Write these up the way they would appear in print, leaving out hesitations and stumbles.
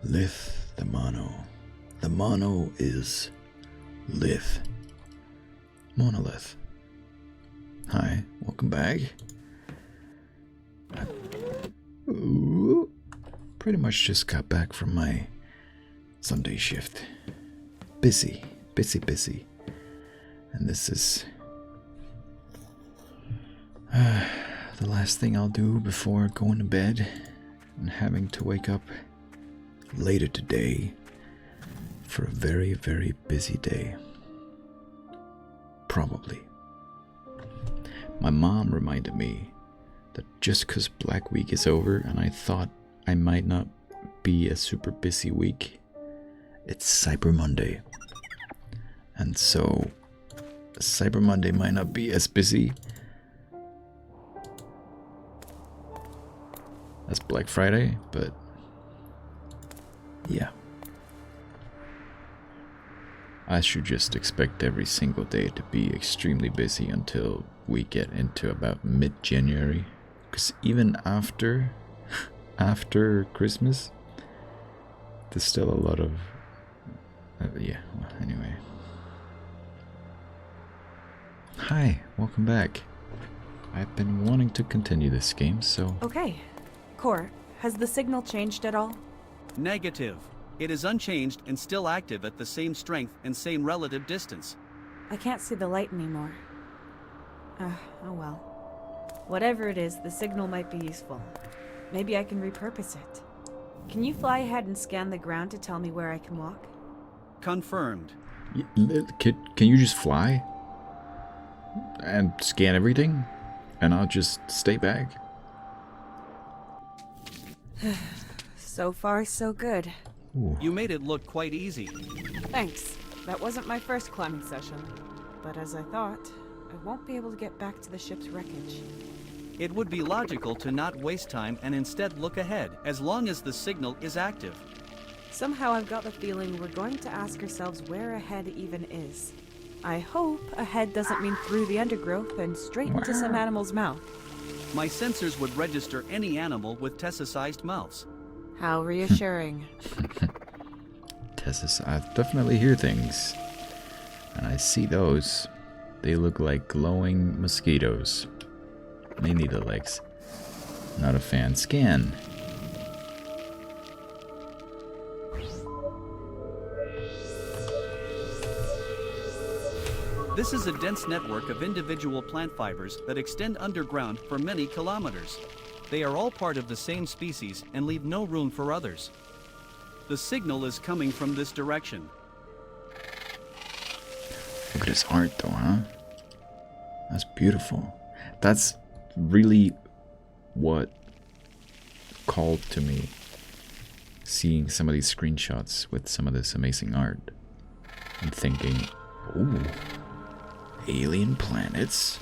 Lith the mono. The mono is Lith. Monolith. Hi, welcome back. Ooh, pretty much just got back from my Sunday shift. Busy. And this is the last thing I'll do before going to bed and having to wake up later today for a very, very busy day. Probably. My mom reminded me that just because Black Week is over and I thought I might not be a super busy week, it's Cyber Monday. And so Cyber Monday might not be as busy as Black Friday, but yeah. I should just expect every single day to be extremely busy until we get into about mid-January. Because even after Christmas, there's still a lot of... yeah, well, anyway. Hi, welcome back. I've been wanting to continue this game, so... Okay. Core, has the signal changed at all? Negative. It is unchanged and still active at the same strength and same relative distance. I can't see the light anymore. Oh well. Whatever it is, the signal might be useful. Maybe I can repurpose it. Can you fly ahead and scan the ground to tell me where I can walk? Confirmed. Can you just fly? And scan everything? And I'll just stay back? So far, so good. Ooh. You made it look quite easy. Thanks. That wasn't my first climbing session. But as I thought, I won't be able to get back to the ship's wreckage. It would be logical to not waste time and instead look ahead, as long as the signal is active. Somehow I've got the feeling we're going to ask ourselves where ahead even is. I hope ahead doesn't mean through the undergrowth and straight into some animal's mouth. My sensors would register any animal with Tessa-sized mouths. How reassuring. I definitely hear things. And I see those. They look like glowing mosquitoes. Mainly the legs. Not a fan. Scan. This is a dense network of individual plant fibers that extend underground for many kilometers. They are all part of the same species and leave no room for others. The signal is coming from this direction. Look at his art though, huh? That's beautiful. That's really what called to me, seeing some of these screenshots with some of this amazing art. I'm thinking, ooh, alien planets,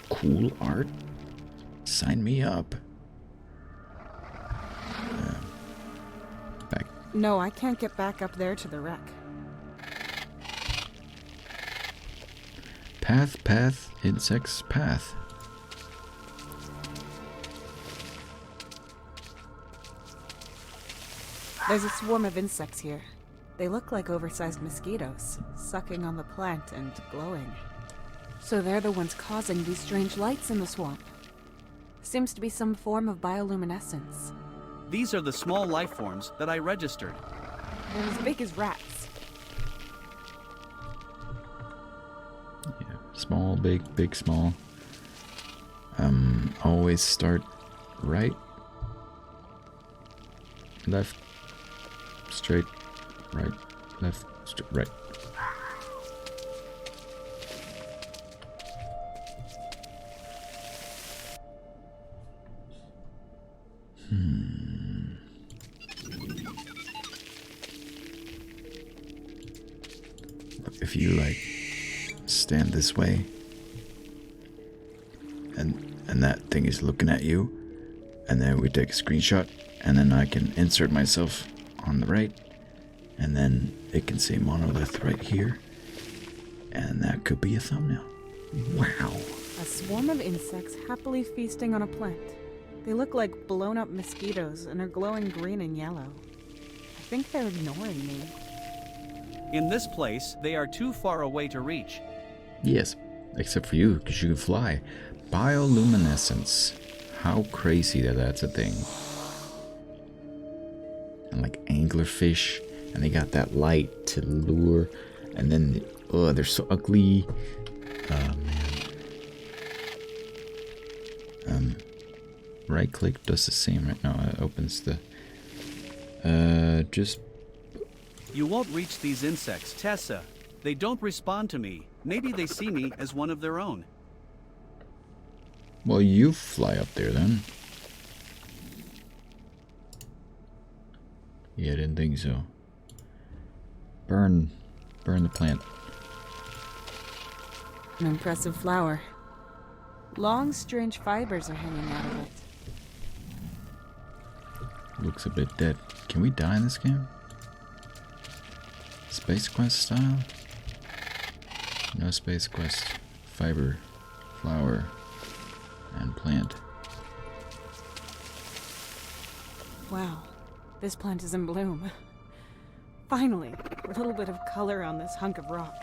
cool art, sign me up. Back. No, I can't get back up there to the wreck. Path, insects, path. There's a swarm of insects here. They look like oversized mosquitoes, sucking on the plant and glowing. So they're the ones causing these strange lights in the swamp. Seems to be some form of bioluminescence. These are the small life forms that I registered. They're as big as rats. Yeah, small, big, small. Always start right, left, straight, right, left, right. If you like stand this way and that thing is looking at you, and then we take a screenshot, and then I can insert myself on the right, and then it can say Monolith right here, and that could be a thumbnail. Wow. A swarm of insects happily feasting on a plant. They look like blown up mosquitoes and are glowing green and yellow. I think they're ignoring me. In this place, they are too far away to reach. Yes, except for you, because you can fly. Bioluminescence. How crazy that that's a thing. And like anglerfish, and they got that light to lure, and then, oh, they're so ugly. Oh, man. Right click does the same right now. It opens the, just... You won't reach these insects, Tessa. They don't respond to me. Maybe they see me as one of their own. Well, you fly up there then. Yeah, I didn't think so. Burn the plant. An impressive flower. Long, strange fibers are hanging out of it. Looks a bit dead. Can we die in this game? Space Quest style? No Space Quest. Fiber, flower, and plant. Wow, this plant is in bloom. Finally, a little bit of color on this hunk of rock.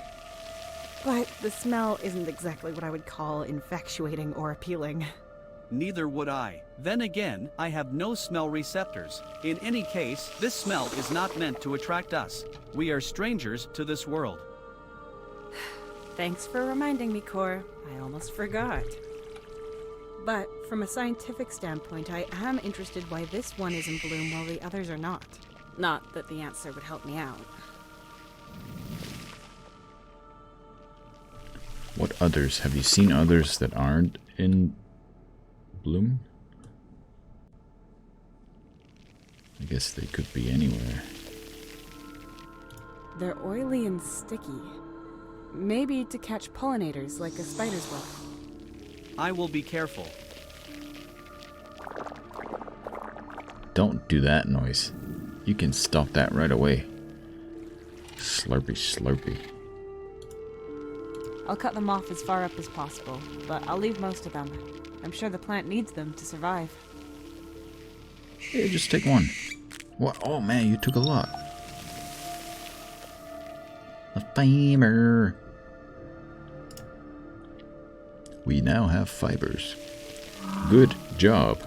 But the smell isn't exactly what I would call infatuating or appealing. Neither would I. Then again, I have no smell receptors. In any case, this smell is not meant to attract us. We are strangers to this world. Thanks for reminding me, Cor. I almost forgot. But from a scientific standpoint, I am interested why this one is in bloom while the others are not. Not that the answer would help me out. What others? Have you seen others that aren't in bloom? I guess they could be anywhere. They're oily and sticky. Maybe to catch pollinators like a spider's web. I will be careful. Don't do that noise. You can stop that right away. Slurpy, slurpy. I'll cut them off as far up as possible, but I'll leave most of them. I'm sure the plant needs them to survive. Yeah, just take one. What? Oh man, you took a lot. A fiber. We now have fibers. Good job.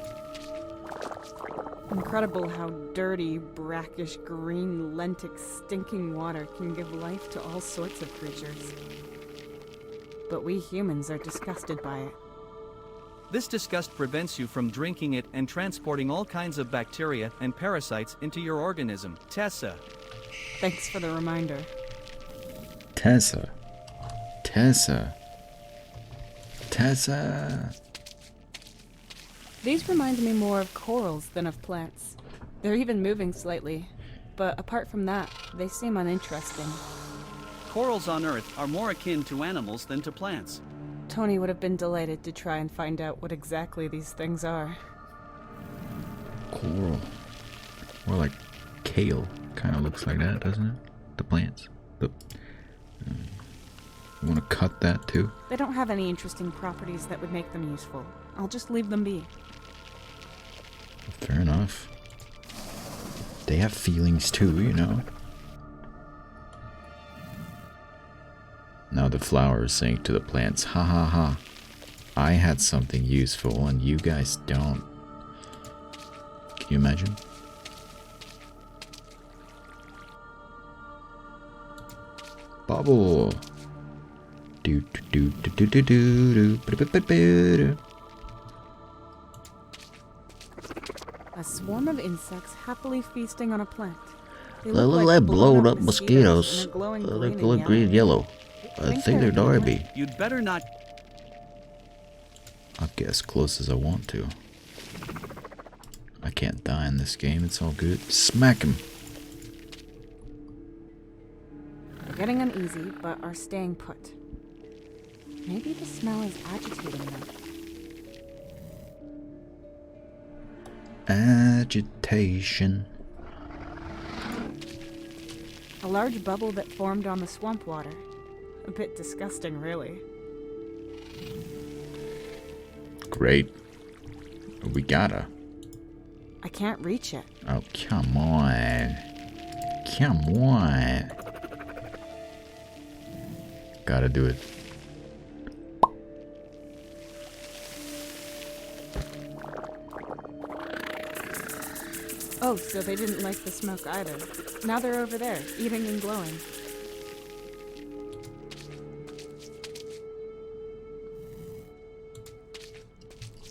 Incredible how dirty, brackish, green, lentic, stinking water can give life to all sorts of creatures. But we humans are disgusted by it. This disgust prevents you from drinking it and transporting all kinds of bacteria and parasites into your organism. Tessa. Thanks for the reminder. Tessa. Tessa. Tessa. These remind me more of corals than of plants. They're even moving slightly, but apart from that, they seem uninteresting. Corals on Earth are more akin to animals than to plants. Tony would have been delighted to try and find out what exactly these things are. Coral. More like kale. Kind of looks like that, doesn't it? The plants. You want to cut that too? They don't have any interesting properties that would make them useful. I'll just leave them be. Fair enough. They have feelings too, you know. Now the flower is saying to the plants, ha ha ha. I had something useful and you guys don't. Can you imagine? Bubble. Do do do do do do do do. A swarm of insects happily feasting on a plant. They They look like blown up mosquitoes. They look green and yellow. I think they're Darby. You'd better not. I'll get as close as I want to. I can't die in this game, it's all good. Smack him. They're getting uneasy, but are staying put. Maybe the smell is agitating them. Agitation. A large bubble that formed on the swamp water. A bit disgusting, really. Great. We gotta. I can't reach it. Oh, come on. Come on. Gotta do it. Oh, so they didn't like the smoke either. Now they're over there, eating and glowing.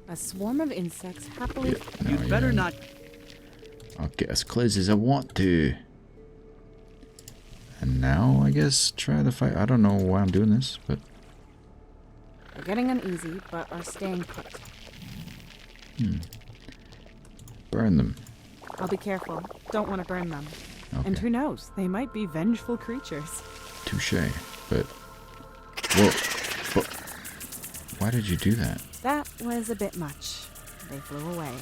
A swarm of insects happily... Yeah, no, You'd better yeah. not. I'll get as close as I want to. And now, I guess, try the fight. I don't know why I'm doing this, but... They're getting uneasy, but are staying put. Burn them. I'll be careful. Don't want to burn them. Okay. And who knows? They might be vengeful creatures. Touche. But... Whoa. But... Why did you do that? That was a bit much. They flew away.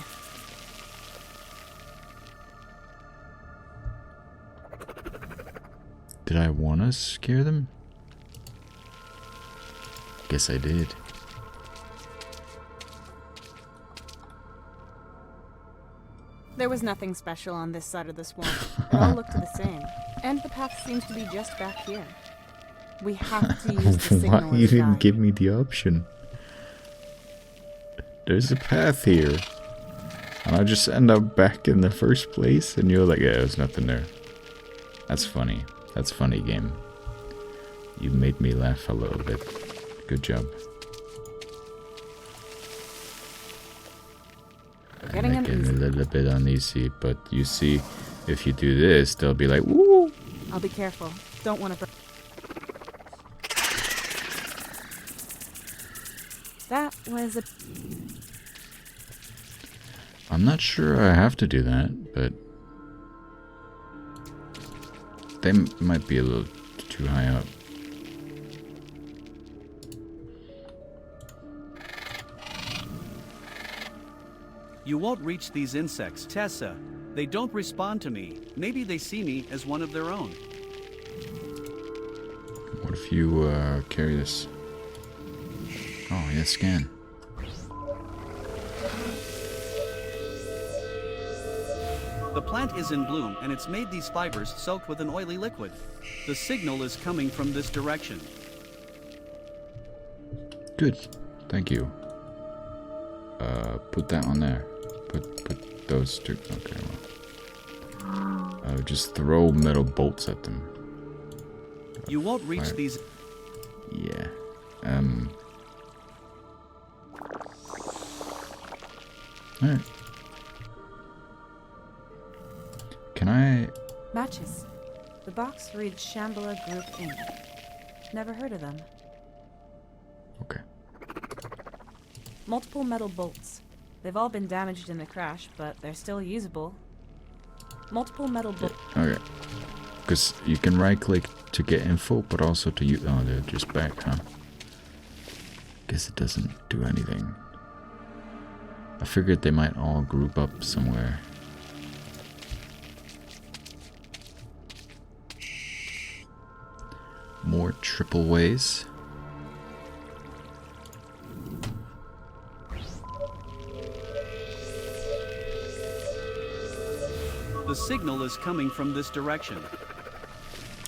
Did I want to scare them? Guess I did. There was nothing special on this side of the swamp. It all looked the same. And the path seems to be just back here. We have to use the signal Why you as a didn't guide. give me the option? There's a path here. And I just end up back in the first place and you're like, yeah, there's nothing there. That's funny. That's funny, game. You made me laugh a little bit. Good job. Getting I'm getting a uneasy. little bit uneasy, but you see, if you do this, they'll be like, woo! I'll be careful. Don't want to burn. That was a... I'm not sure I have to do that, but they might be a little too high up. You won't reach these insects, Tessa. They don't respond to me. Maybe they see me as one of their own. What if you carry this? Oh, yeah, scan. The plant is in bloom and it's made these fibers soaked with an oily liquid. The signal is coming from this direction. Good. Thank you. Put that on there. Put those two. Okay, well. Just throw metal bolts at them. You won't reach Fire. these. Yeah. Alright. Can I... Matches. The box reads Shambhala Group Inc. Never heard of them. Okay. Multiple metal bolts. They've all been damaged in the crash, but they're still usable. Multiple metal bolts. Okay. Because you can right-click to get info, but also to use... Oh, they're just back, huh? Guess it doesn't do anything. I figured they might all group up somewhere. More triple ways. The signal is coming from this direction.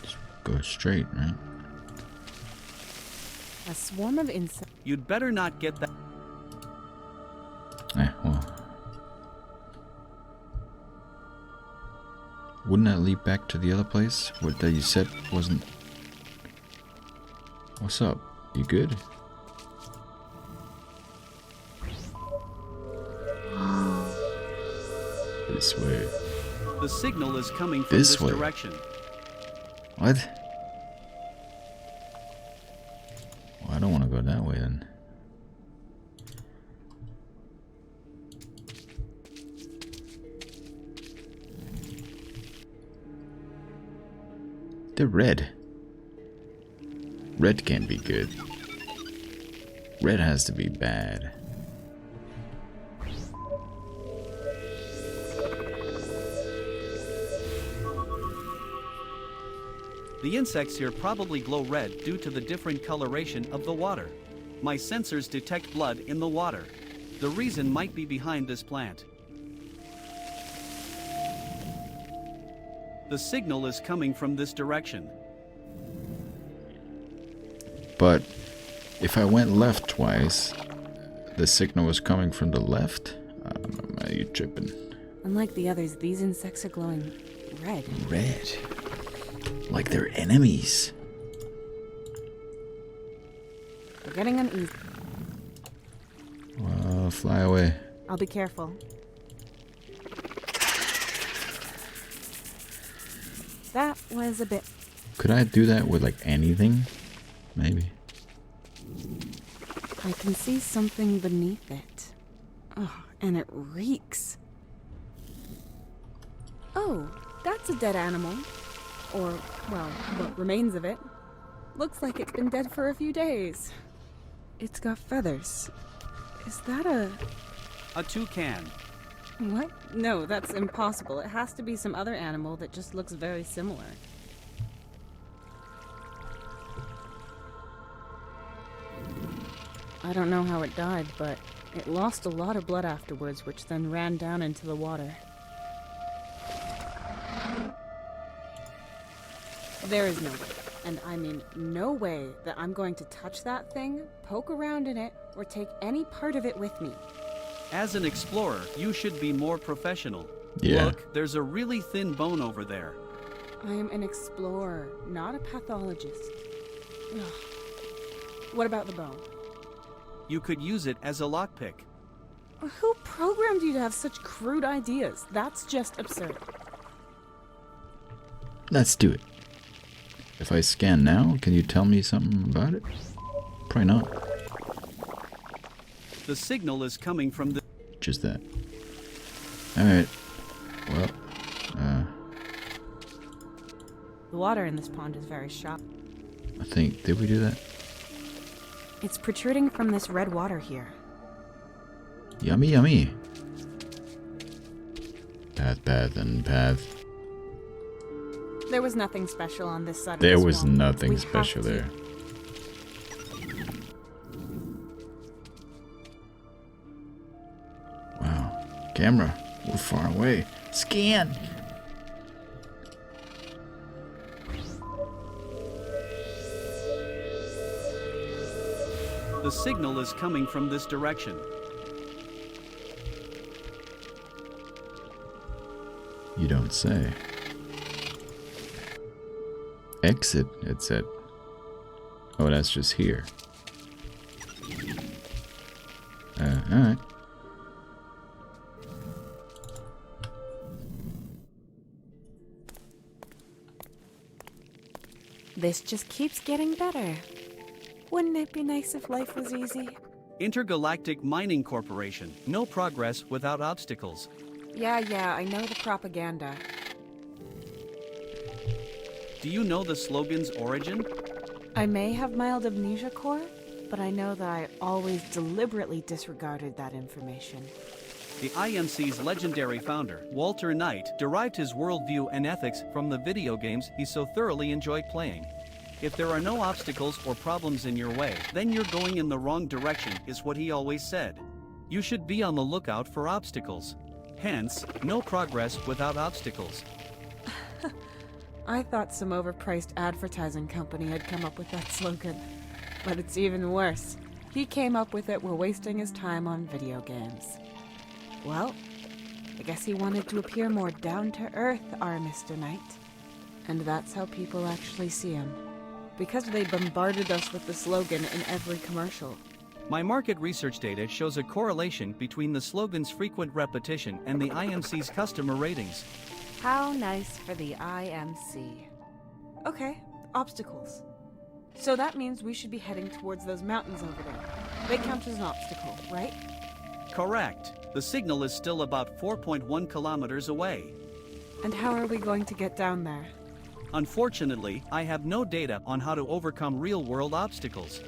Just go straight, right? A swarm of insects. You'd better not get that. Well. Wouldn't that lead back to the other place? What that you said wasn't... What's up? You good? This way. The signal is coming from This this way. direction. What? Well, I don't want to go that way then. They're red. Red can't be good. Red has to be bad. The insects here probably glow red due to the different coloration of the water. My sensors detect blood in the water. The reason might be behind this plant. The signal is coming from this direction. But if I went left twice, the signal was coming from the left? Are you tripping? Unlike the others, these insects are glowing red. Red. Like they're enemies. We're getting uneasy. Fly away. I'll be careful. That was a bit... Could I do that with like anything? Maybe. I can see something beneath it. Oh, and it reeks. Oh, that's a dead animal. Or, well, what remains of it. Looks like it's been dead for a few days. It's got feathers. Is that a... A toucan. What? No, that's impossible. It has to be some other animal that just looks very similar. I don't know how it died, but it lost a lot of blood afterwards, which then ran down into the water. There is no way, and I mean no way, that I'm going to touch that thing, poke around in it, or take any part of it with me. As an explorer, you should be more professional. Yeah. Look, there's a really thin bone over there. I am an explorer, not a pathologist. Ugh. What about the bone? You could use it as a lockpick. Who programmed you to have such crude ideas? That's just absurd. Let's do it. If I scan now, can you tell me something about it? Probably not. The signal is coming from the... Just that. Alright. Well, The water in this pond is very shallow. I think, did we do that? It's protruding from this red water here. Yummy, yummy. Path, and path. There was nothing special on this side of There the was swamp. nothing We special have to- there. Wow. Camera, we're far away. Scan! The signal is coming from this direction. You don't say. Exit, it said. Oh, that's just here. Alright. This just keeps getting better. Wouldn't it be nice if life was easy? Intergalactic Mining Corporation. No progress without obstacles. Yeah, I know the propaganda. Do you know the slogan's origin? I may have mild amnesia core, but I know that I always deliberately disregarded that information. The IMC's legendary founder, Walter Knight, derived his worldview and ethics from the video games he so thoroughly enjoyed playing. If there are no obstacles or problems in your way, then you're going in the wrong direction, is what he always said. You should be on the lookout for obstacles. Hence, no progress without obstacles. I thought some overpriced advertising company had come up with that slogan. But it's even worse. He came up with it while wasting his time on video games. Well, I guess he wanted to appear more down-to-earth, our Mr. Knight. And that's how people actually see him. Because they bombarded us with the slogan in every commercial. My market research data shows a correlation between the slogan's frequent repetition and the IMC's customer ratings. How nice for the IMC. Okay, obstacles. So that means we should be heading towards those mountains over there. They count as an obstacle, right? Correct. The signal is still about 4.1 kilometers away. And how are we going to get down there? Unfortunately, I have no data on how to overcome real-world obstacles.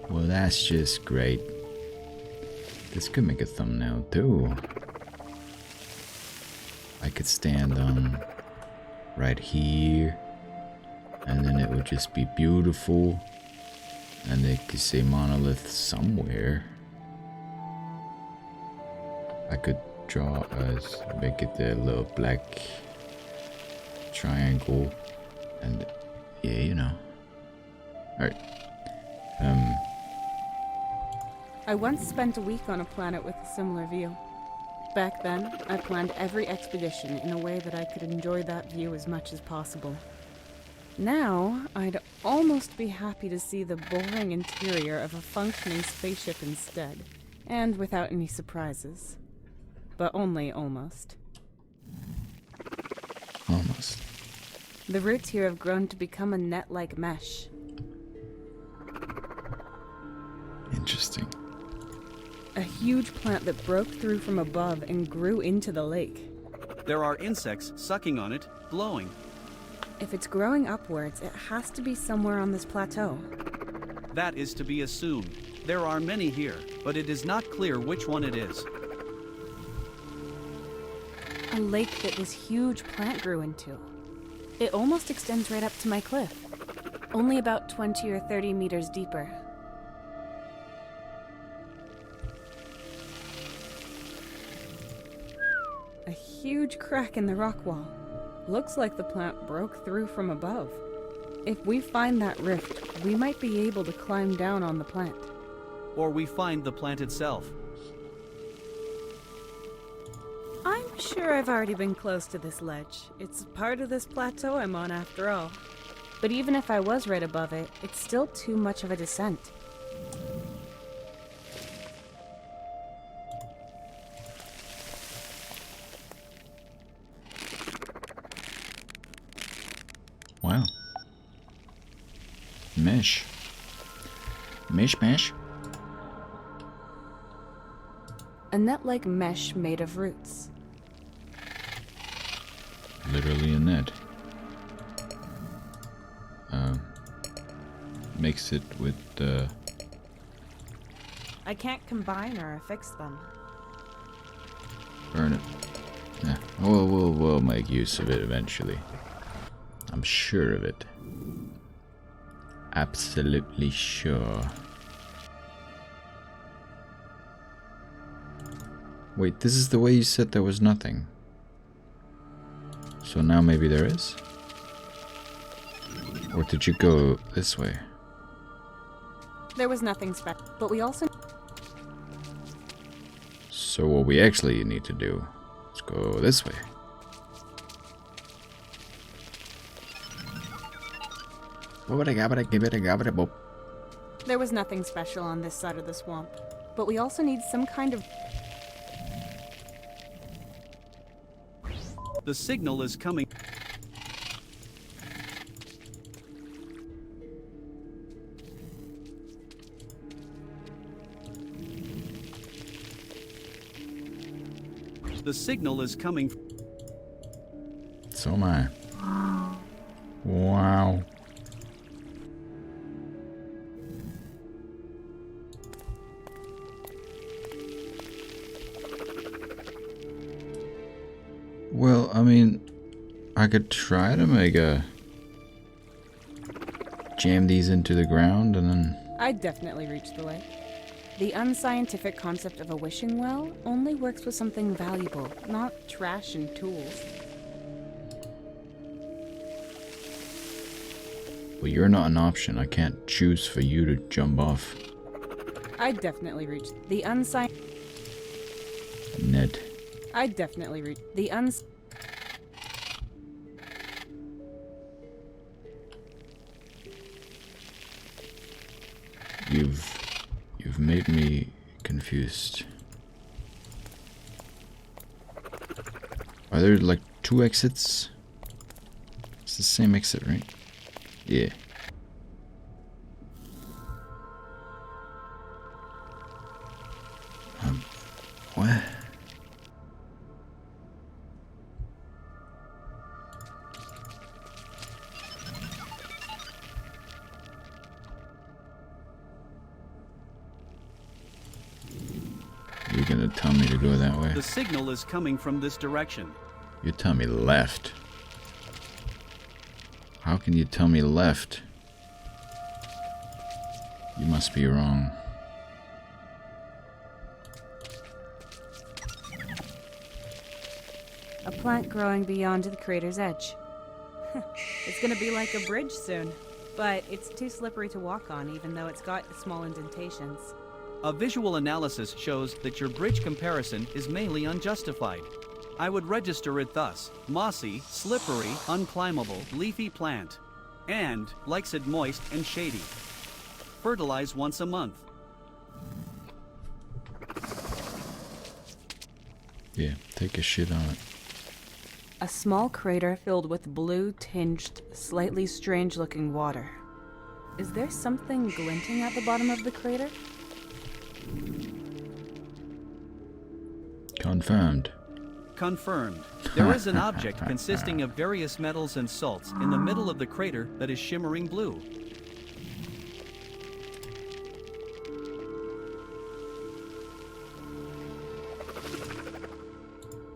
Well, that's just great. This could make a thumbnail too. I could stand right here, and then it would just be beautiful, and they could say Monolith somewhere. I could draw us, make it a little black triangle, and yeah, you know. Alright. I once spent a week on a planet with a similar view. Back then, I planned every expedition in a way that I could enjoy that view as much as possible. Now, I'd almost be happy to see the boring interior of a functioning spaceship instead, and without any surprises. But only almost. Almost. The roots here have grown to become a net-like mesh. Interesting. A huge plant that broke through from above and grew into the lake. There are insects sucking on it, glowing. If it's growing upwards, it has to be somewhere on this plateau. That is to be assumed. There are many here, but it is not clear which one it is. A lake that this huge plant grew into. It almost extends right up to my cliff. Only about 20 or 30 meters deeper. A huge crack in the rock wall. Looks like the plant broke through from above. If we find that rift, we might be able to climb down on the plant. Or we find the plant itself. I'm sure I've already been close to this ledge. It's part of this plateau I'm on after all. But even if I was right above it, it's still too much of a descent. Wow. Mesh. Mesh. A net-like mesh made of roots. Literally a net. Mix it with the... I can't combine or affix them. burn it. Yeah. We'll make use of it eventually. I'm sure of it. Absolutely sure. Wait, this is the way you said there was nothing. So now maybe there is? Or did you go this way? There was nothing special, but we also... So what we actually need to do is go this way. There was nothing special on this side of the swamp, but we also need some kind of... The signal is coming. The signal is coming. So am I. Wow. Well, I mean, I could try to make a... jam these into the ground and then... I'd definitely reach the lake. The unscientific concept of a wishing well only works with something valuable, not trash and tools. Well, you're not an option. I can't choose for you to jump off. I'd definitely reach the Ned. I'd definitely reach the You've made me confused. Are there like two exits? It's the same exit, right? Yeah. What? You're gonna tell me to go that way? The signal is coming from this direction. You tell me left. How can you tell me left? You must be wrong. plant growing beyond the crater's edge. It's gonna be like a bridge soon, but it's too slippery to walk on even though it's got small indentations. A visual analysis shows that your bridge comparison is mainly unjustified. I would register it thus: mossy, slippery, unclimbable, leafy plant. And likes it moist and shady. Fertilize once a month. Yeah, take a shit on it. A small crater filled with blue-tinged, slightly strange-looking water. Is there something glinting at the bottom of the crater? Confirmed. Confirmed. There is an object consisting of various metals and salts in the middle of the crater that is shimmering blue.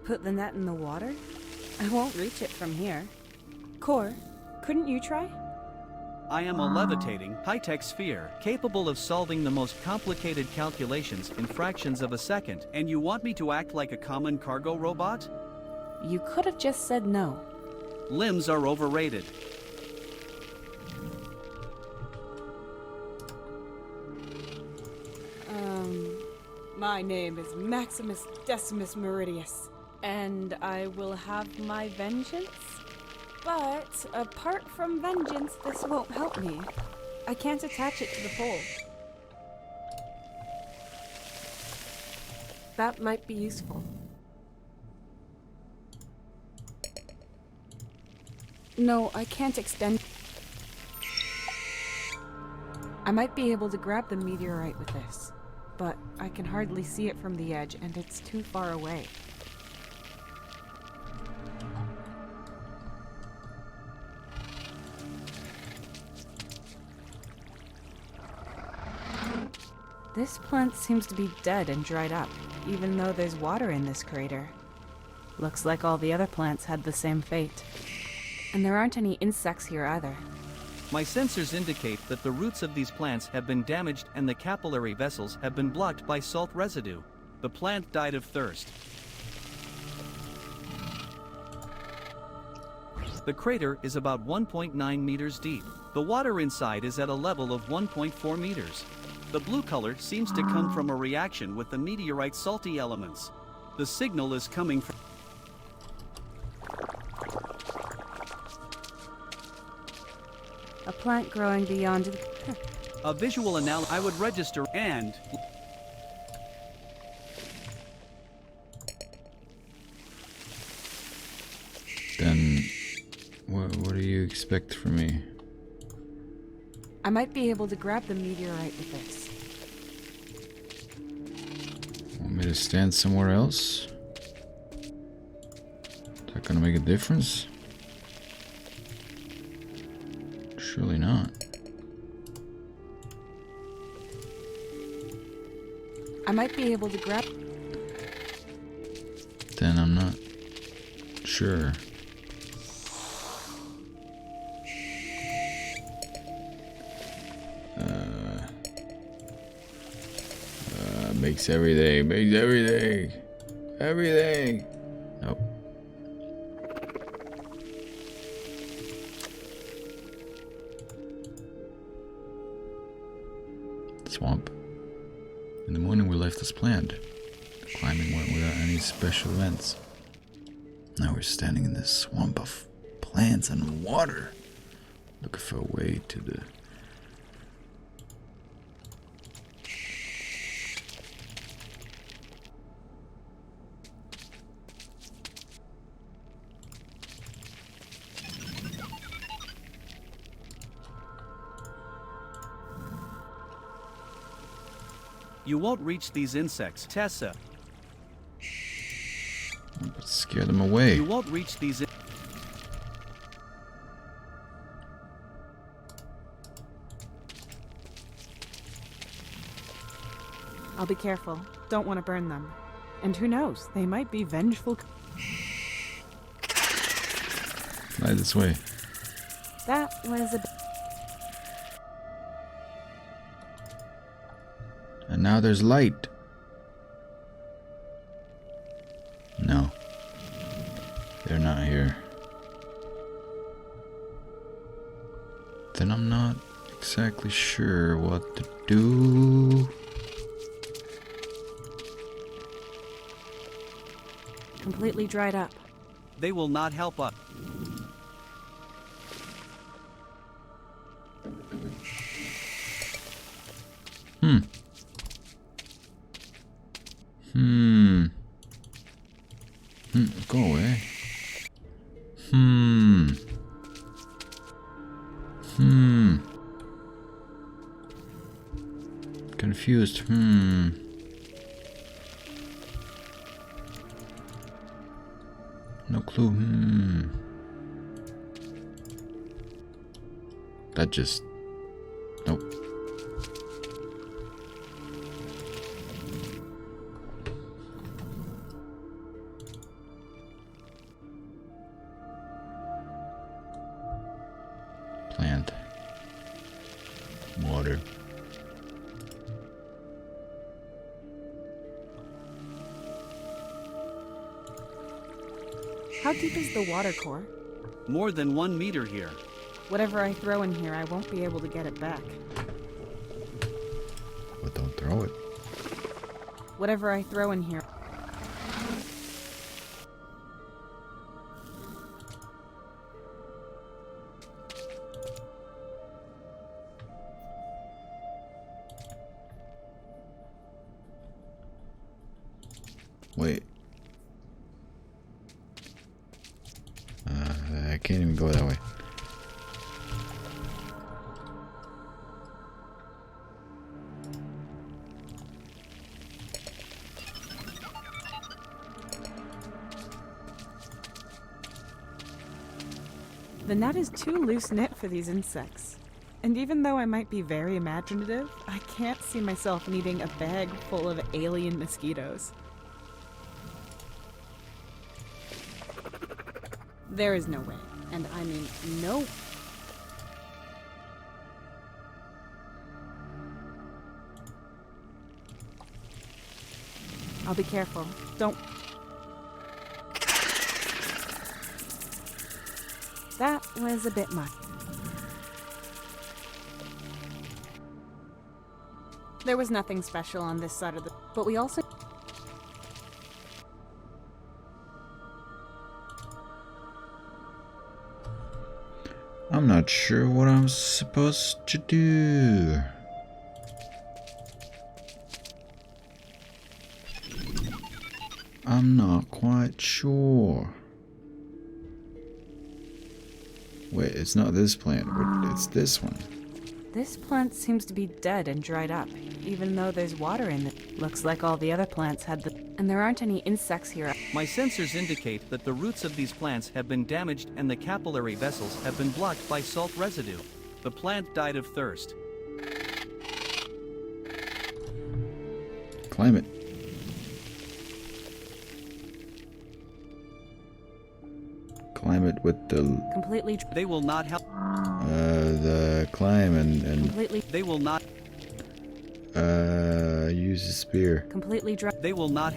Put the net in the water? I won't reach it from here. Core, couldn't you try? I am a levitating, high-tech sphere, capable of solving the most complicated calculations in fractions of a second, and you want me to act like a common cargo robot? You could have just said no. Limbs are overrated. My name is Maximus Decimus Meridius, and I will have my vengeance? But apart from vengeance, this won't help me. I can't attach it to the pole. That might be useful. No, I can't extend. I might be able to grab the meteorite with this, but I can hardly see it from the edge, and it's too far away. This plant seems to be dead and dried up, even though there's water in this crater. Looks like all the other plants had the same fate. And there aren't any insects here either. My sensors indicate that the roots of these plants have been damaged and the capillary vessels have been blocked by salt residue. The plant died of thirst. The crater is about 1.9 meters deep. The water inside is at a level of 1.4 meters. The blue color seems to come from a reaction with the meteorite's salty elements. The signal is coming from... A plant growing beyond the... A visual analysis I would register and... Then, what do you expect from me? I might be able to grab the meteorite with this. Want me to stand somewhere else? Is that gonna make a difference? Surely not. I might be able to grab... Then I'm not sure. Makes everything, everything. Nope. Swamp. In the morning we left as planned. The climbing went without any special events. Now we're standing in this swamp of plants and water, looking for a way to the... You won't reach these insects, Tessa. But scare them away. You won't reach these... I'll be careful. Don't want to burn them. And who knows, they might be vengeful... Fly this way. That was a... And now there's light. exactly sure what to do. Completely dried up. They will not help us. Go away. Confused. No clue. That just... Nope. Plant. Water. How deep is the water core? More than 1 meter here. Whatever I throw in here, I won't be able to get it back. But don't throw it. Whatever I throw in here. Wait. I can't even go that way. The net is too loose-knit for these insects. And even though I might be very imaginative, I can't see myself needing a bag full of alien mosquitoes. There is no way. And I mean, no. I'll be careful. Don't. That was a bit much. There was nothing special on this side of the... But we also... I'm not sure what I'm supposed to do. I'm not quite sure. Wait, it's not this plant, but it's this one. This plant seems to be dead and dried up, even though there's water in it. Looks like all the other plants had the... And there aren't any insects here. My sensors indicate that the roots of these plants have been damaged and the capillary vessels have been blocked by salt residue. The plant died of thirst. Climate. Climate with the... Completely... They will not help. The climb and Completely... They will not. use a spear. Completely dry... They will not.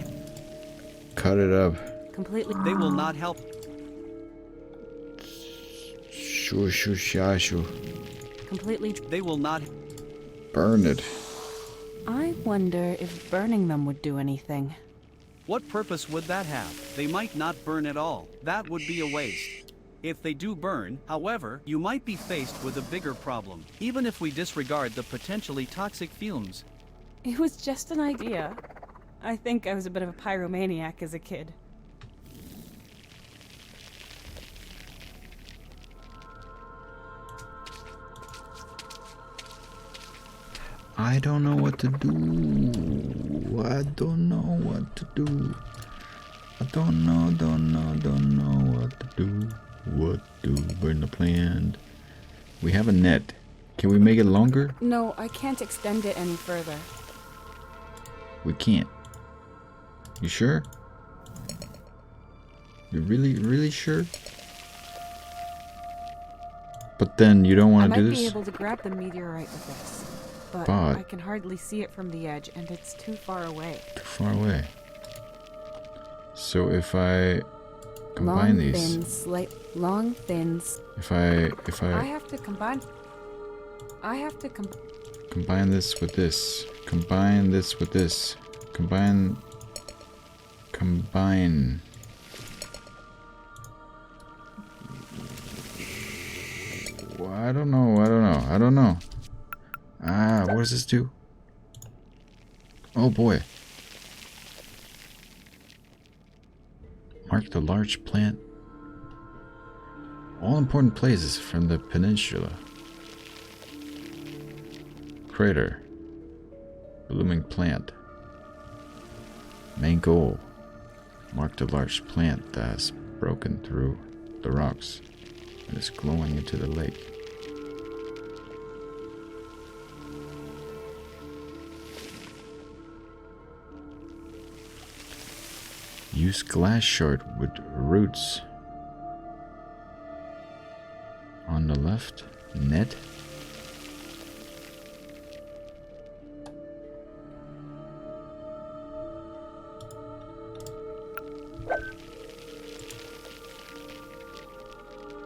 Cut it up. Completely... They will not help. Shoo shoo sha shoo. Completely... They will not. Burn it. I wonder if burning them would do anything. What purpose would that have? They might not burn at all. That would be a waste. If they do burn, however, you might be faced with a bigger problem, even if we disregard the potentially toxic fumes. It was just an idea. I think I was a bit of a pyromaniac as a kid. I don't know what to do. I don't know what to do. I don't know what to do. What do? Burn the plant. We have a net. Can we make it longer? No, I can't extend it any further. We can't. You sure? You really sure? But then you don't want to do I might be this? able to grab the meteorite with this, but But- I can hardly see it from the edge, and it's too far away. Too far away. So if I combine these, Long, thin... if I I have to combine... I have to combine this with this. Combine this with this. Combine. Well, I don't know. Ah, what does this do? Oh boy. Mark the large plant. All important places from the peninsula. Crater. Blooming plant. Main goal. Mark the large plant that has broken through the rocks and is glowing into the lake. Use glass shard with roots. On the left, net.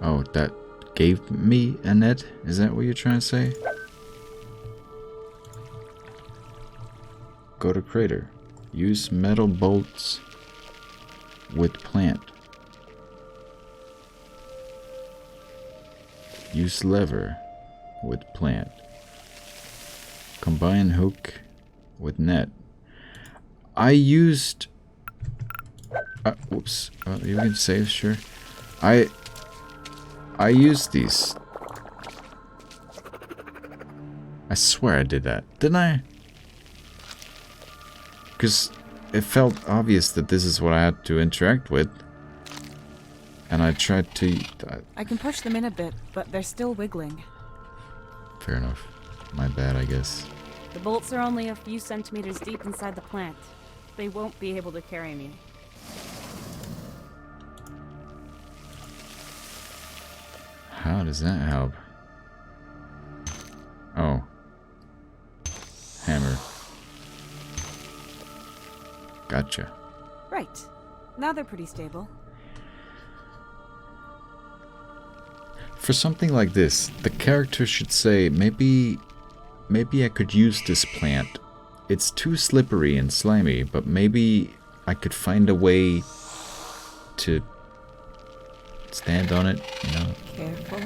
Oh, that gave me a net? Is that what you're trying to say? Go to crater. Use metal bolts with plant. Use lever with plant. Combine hook with net. I used... whoops. You can save, sure. I used these. I swear I did that. Didn't I? Because it felt obvious that this is what I had to interact with. And I tried to... I can push them in a bit, but they're still wiggling. Fair enough. My bad, I guess. The bolts are only a few centimeters deep inside the plant. They won't be able to carry me. How does that help? Oh. Hammer. Gotcha. Right. Now they're pretty stable. For something like this, the character should say, maybe I could use this plant. It's too slippery and slimy, but maybe I could find a way to stand on it, you know? Careful.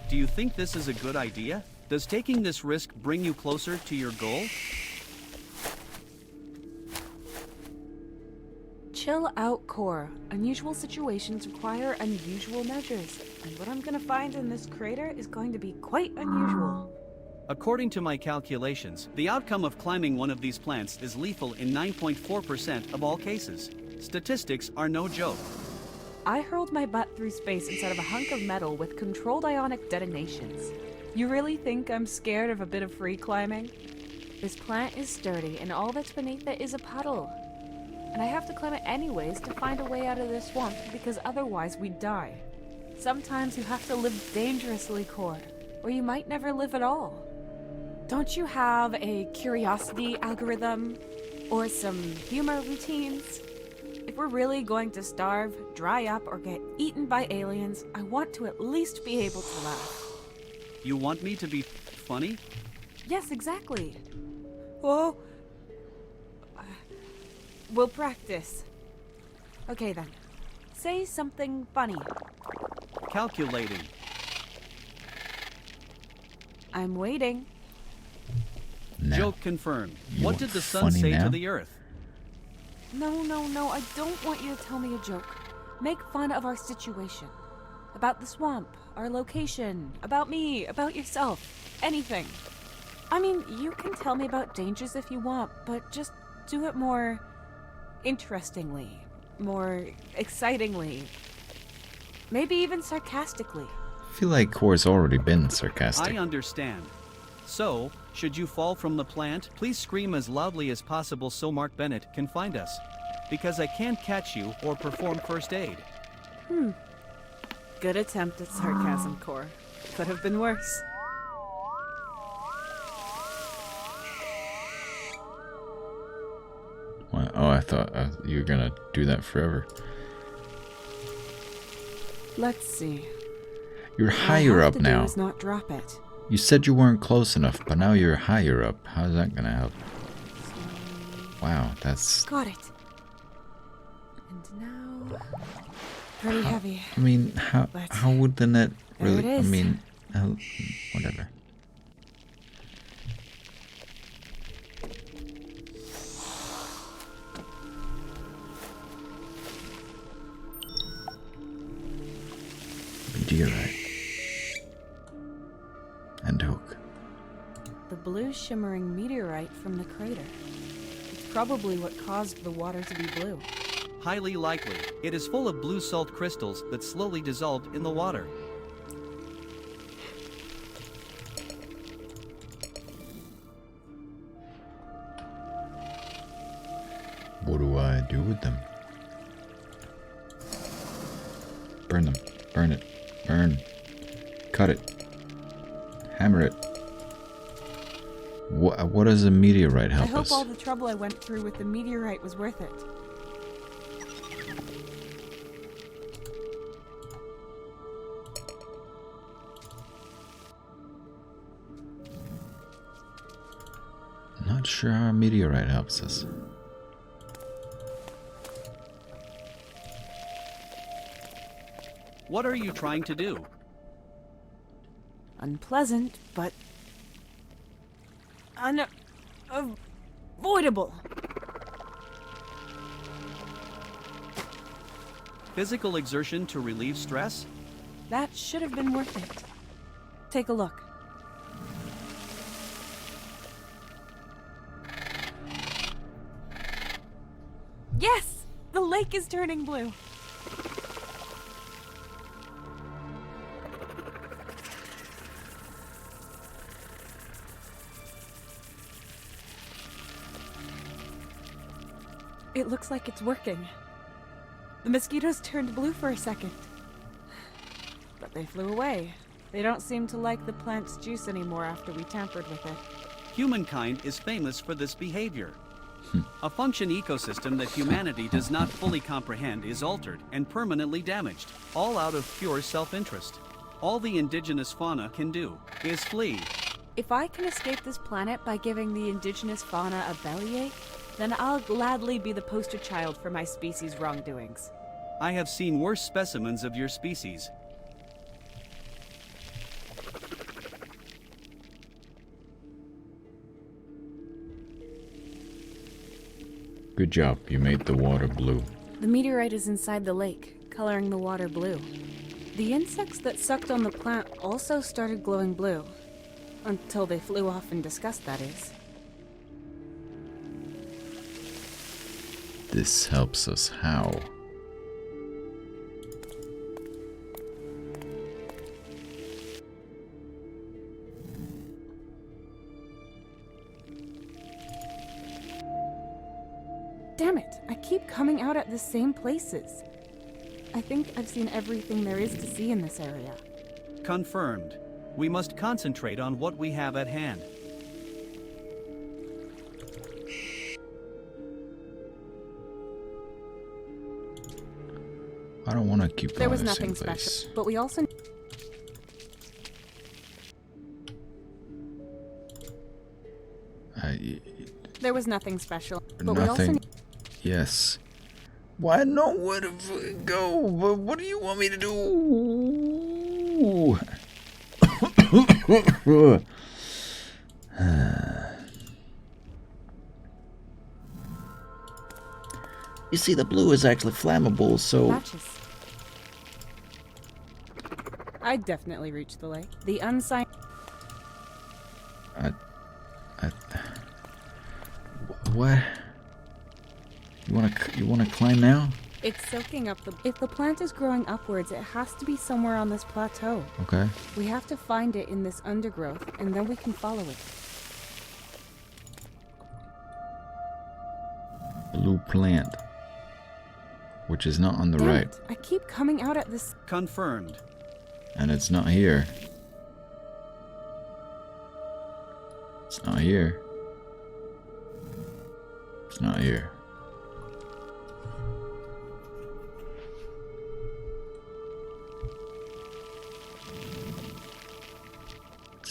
Do you think this is a good idea? Does taking this risk bring you closer to your goal? Chill out, Core. Unusual situations require unusual measures. And what I'm gonna find in this crater is going to be quite unusual. According to my calculations, the outcome of climbing one of these plants is lethal in 9.4% of all cases. Statistics are no joke. I hurled my butt through space inside of a hunk of metal with controlled ionic detonations. You really think I'm scared of a bit of free climbing? This plant is sturdy, and all that's beneath it is a puddle. And I have to climb it anyways to find a way out of this swamp, because otherwise we'd die. Sometimes you have to live dangerously, Core, or you might never live at all. Don't you have a curiosity algorithm? Or some humor routines? If we're really going to starve, dry up, or get eaten by aliens, I want to at least be able to laugh. You want me to be funny? Yes, exactly. Whoa. We'll practice. Okay then. Say something funny. Calculating. I'm waiting. Now, Joke confirmed. you What want did the sun funny say now? to the earth? No, I don't want you to tell me a joke. Make fun of our situation. About the swamp, our location, about me, about yourself, anything. I mean, you can tell me about dangers if you want, but just do it more interestingly, more excitingly, maybe even sarcastically. I feel like Core's already been sarcastic. I understand. So, should you fall from the plant, please scream as loudly as possible so Mark Bennett can find us. Because I can't catch you or perform first aid. Good attempt at sarcasm, Core. Could have been worse. What? Oh, I thought you were gonna do that forever. Let's see. You're All I higher have up to do now. is not drop it. You said you weren't close enough, but now you're higher up. How's that gonna help? Wow, that's... Got it. And now... Pretty heavy. I mean, But how would the net there really... it I is. mean, whatever. Meteorite. And hook. The blue shimmering meteorite from the crater. It's probably what caused the water to be blue. Highly likely, it is full of blue salt crystals that slowly dissolved in the water. What do I do with them? Burn them. Burn it. Burn. Cut it. Hammer it. What does a meteorite help I hope us? all the trouble I went through with the meteorite was worth it. Not sure how a meteorite helps us. What are you trying to do? Unpleasant, but unavoidable. Physical exertion to relieve stress? That should have been worth it. Take a look. Yes! The lake is turning blue. It looks like it's working. The mosquitoes turned blue for a second. But they flew away. They don't seem to like the plant's juice anymore after we tampered with it. Humankind is famous for this behavior. A function ecosystem that humanity does not fully comprehend is altered and permanently damaged, all out of pure self-interest. All the indigenous fauna can do is flee. If I can escape this planet by giving the indigenous fauna a bellyache, then I'll gladly be the poster child for my species' wrongdoings. I have seen worse specimens of your species. Good job, you made the water blue. The meteorite is inside the lake, coloring the water blue. The insects that sucked on the plant also started glowing blue. Until they flew off in disgust, that is. This helps us how? Damn it, I keep coming out at the same places. I think I've seen everything there is to see in this area. Confirmed. We must concentrate on what we have at hand. I don't want to keep going There was the nothing same place. special, but we also... There was nothing special, but we also... Nothing. Yes. Well, I know where to go, but what do you want me to do? You see, the blue is actually flammable, so... Matches. I definitely reached the lake. The unsigned... What? You wanna climb now? It's soaking up the... If the plant is growing upwards, it has to be somewhere on this plateau. Okay. We have to find it in this undergrowth, and then we can follow it. Blue plant. Which is not on the Damn right. it, I keep coming out at this... Confirmed. And it's not here. It's not here. It's not here.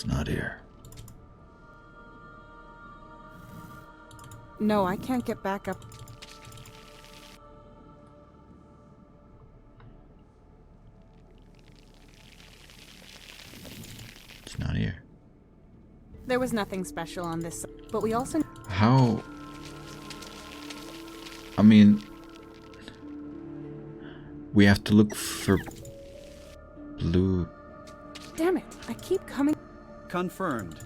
It's not here. No, I can't get back up. It's not here. There was nothing special on this, but we also... How? I mean, we have to look for blue Damn it, I keep coming... Confirmed.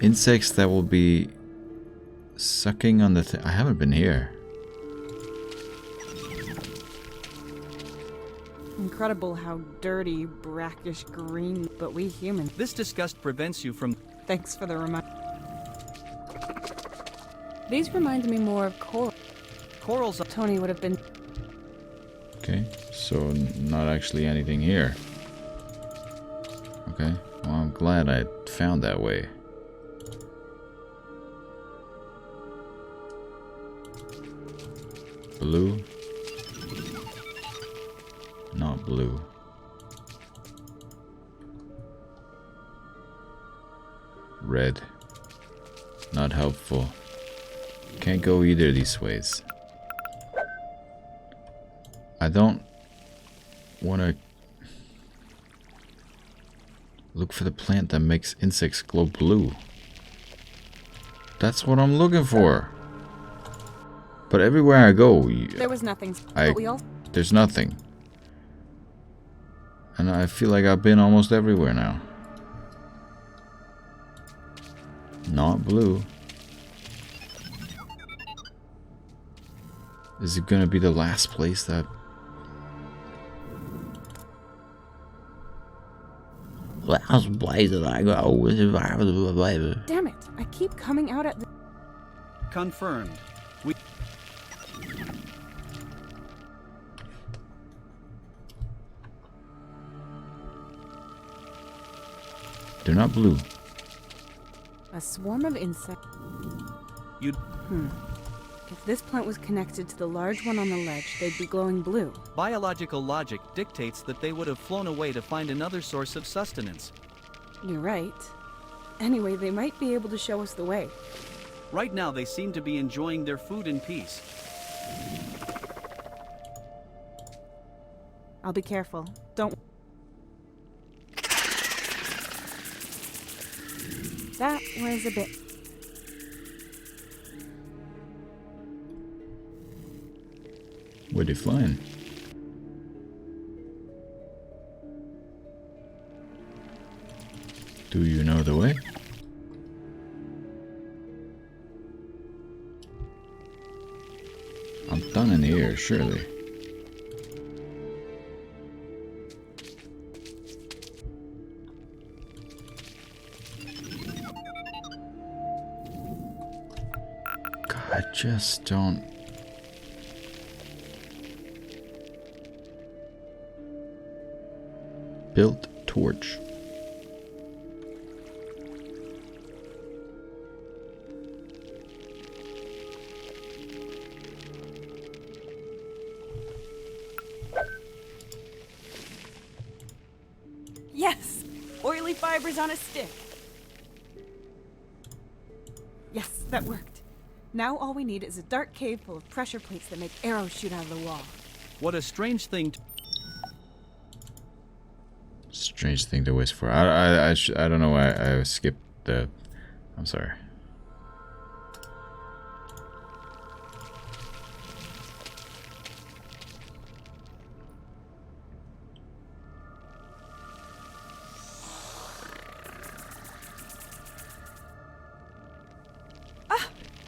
insects that will be sucking on the I haven't been here. Incredible how dirty, brackish green, but we humans... This disgust prevents you from... Thanks for the reminder. These remind me more of coral. Corals. Tony would have been... Okay, so not actually anything here. Okay, well I'm glad I found that way. Blue? Not blue. Red. Not helpful. Can't go either of these ways. I don't want to look for the plant that makes insects glow blue. That's what I'm looking for. But everywhere I go, There was nothing, but we all... there's nothing. And I feel like I've been almost everywhere now. Not blue. Is it gonna be the last place that... last place that I go? Damn it, I keep coming out at the... Confirmed. We... They're not blue. A swarm of insects. You'd... If this plant was connected to the large one on the ledge, they'd be glowing blue. Biological logic dictates that they would have flown away to find another source of sustenance. You're right. Anyway, they might be able to show us the way. Right now, they seem to be enjoying their food in peace. I'll be careful. Don't... That was a bit... Where they flying? Do you know the way? I'm done in the air, surely. God, I just don't... Built torch. Yes! Oily fibers on a stick. Yes, that worked. Now all we need is a dark cave full of pressure plates that make arrows shoot out of the wall. What a strange thing to... Strange thing to wish for. I don't know why I skipped the... I'm sorry.